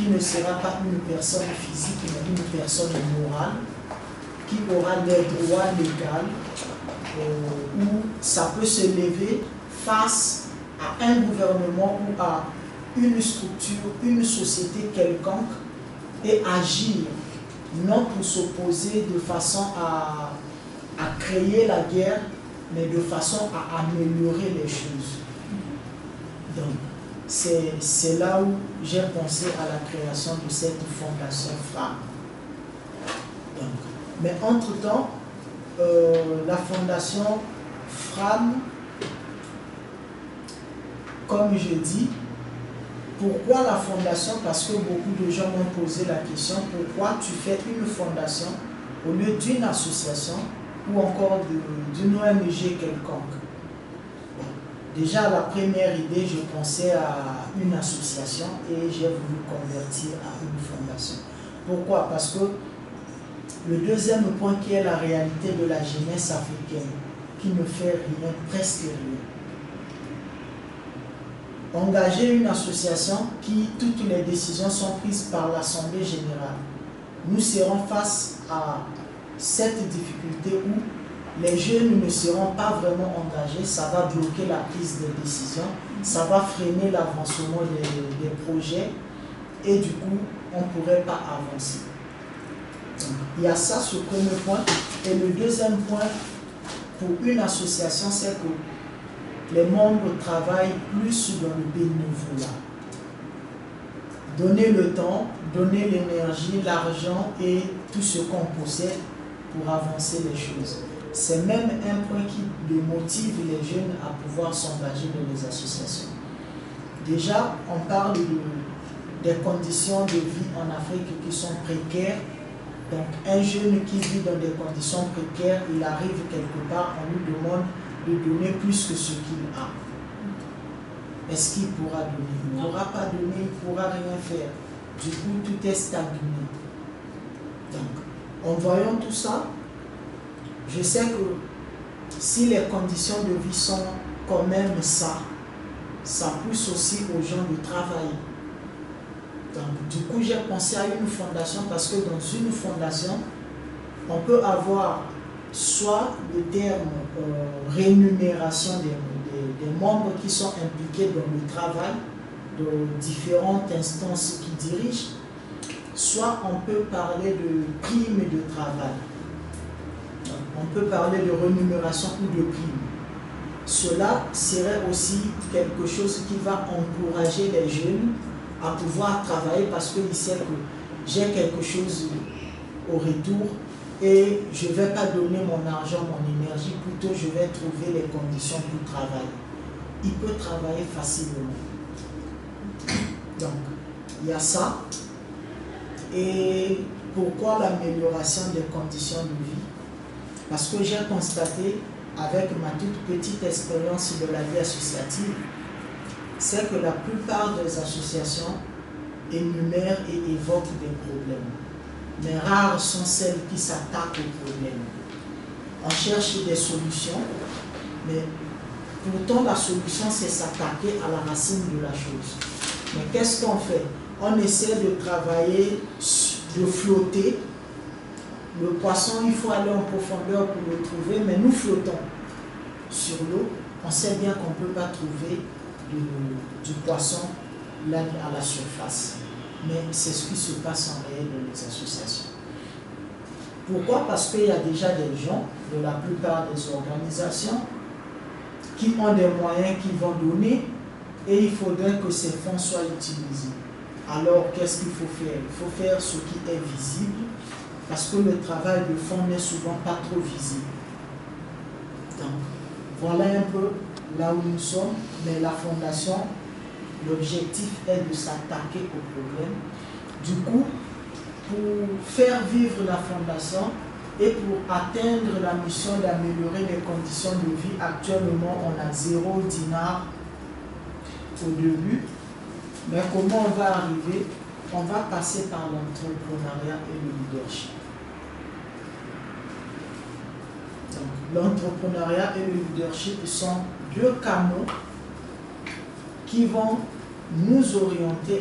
qui ne sera pas une personne physique, mais une personne morale, qui aura des droits légaux, où ça peut se lever face à un gouvernement ou à une structure, une société quelconque et agir, non pour s'opposer de façon à créer la guerre, mais de façon à améliorer les choses. Donc, c'est là où j'ai pensé à la création de cette fondation FRAM. Mais entre-temps, la fondation FRAM, comme je dis, pourquoi la fondation? Parce que beaucoup de gens m'ont posé la question, pourquoi tu fais une fondation au lieu d'une association ou encore d'une ONG quelconque? Déjà, la première idée, je pensais à une association et j'ai voulu convertir à une fondation. Pourquoi? Parce que le deuxième point qui est la réalité de la jeunesse africaine, qui ne fait rien, presque rien. Engager une association qui, toutes les décisions sont prises par l'Assemblée générale. Nous serons face à cette difficulté où les jeunes ne seront pas vraiment engagés, ça va bloquer la prise de décision, ça va freiner l'avancement des projets et du coup, on ne pourrait pas avancer. Donc, il y a ça, ce premier point. Et le deuxième point pour une association, c'est que les membres travaillent plus dans le bénévolat. Donner le temps, donner l'énergie, l'argent et tout ce qu'on possède pour avancer les choses. C'est même un point qui motive les jeunes à pouvoir s'engager dans les associations. Déjà, on parle des conditions de vie en Afrique qui sont précaires. Donc, un jeune qui vit dans des conditions précaires, il arrive quelque part, on lui demande de donner plus que ce qu'il a. Est-ce qu'il pourra donner? Il ne pourra pas donner, il ne pourra rien faire. Du coup, tout est stagné. Donc, en voyant tout ça, je sais que si les conditions de vie sont quand même ça pousse aussi aux gens de travailler. Donc, du coup, j'ai pensé à une fondation parce que dans une fondation, on peut avoir soit le terme rémunération des membres qui sont impliqués dans le travail, de différentes instances qui dirigent, soit on peut parler de primes de travail. On peut parler de rémunération ou de prime. Cela serait aussi quelque chose qui va encourager les jeunes à pouvoir travailler parce qu'ils savent que j'ai quelque chose au retour et je ne vais pas donner mon argent, mon énergie, plutôt je vais trouver les conditions pour travailler. Il peut travailler facilement. Donc, il y a ça. Et pourquoi l'amélioration des conditions de vie? Parce que j'ai constaté, avec ma toute petite expérience de la vie associative, c'est que la plupart des associations énumèrent et évoquent des problèmes. Mais rares sont celles qui s'attaquent aux problèmes. On cherche des solutions, mais pourtant la solution c'est s'attaquer à la racine de la chose. Mais qu'est-ce qu'on fait? On essaie de travailler, de flotter. Le poisson, il faut aller en profondeur pour le trouver, mais nous flottons sur l'eau. On sait bien qu'on ne peut pas trouver du poisson là à la surface. Mais c'est ce qui se passe en réel dans les associations. Pourquoi? Parce qu'il y a déjà des gens, de la plupart des organisations, qui ont des moyens qu'ils vont donner et il faudrait que ces fonds soient utilisés. Alors, qu'est-ce qu'il faut faire? Il faut faire ce qui est visible, parce que le travail de fond n'est souvent pas trop visible. Donc, voilà un peu là où nous sommes, mais la fondation, l'objectif est de s'attaquer au problème. Du coup, pour faire vivre la fondation et pour atteindre la mission d'améliorer les conditions de vie, actuellement on a 0 dinar au début. Mais comment on va arriver? On va passer par l'entrepreneuriat et le leadership. L'entrepreneuriat et le leadership sont deux canaux qui vont nous orienter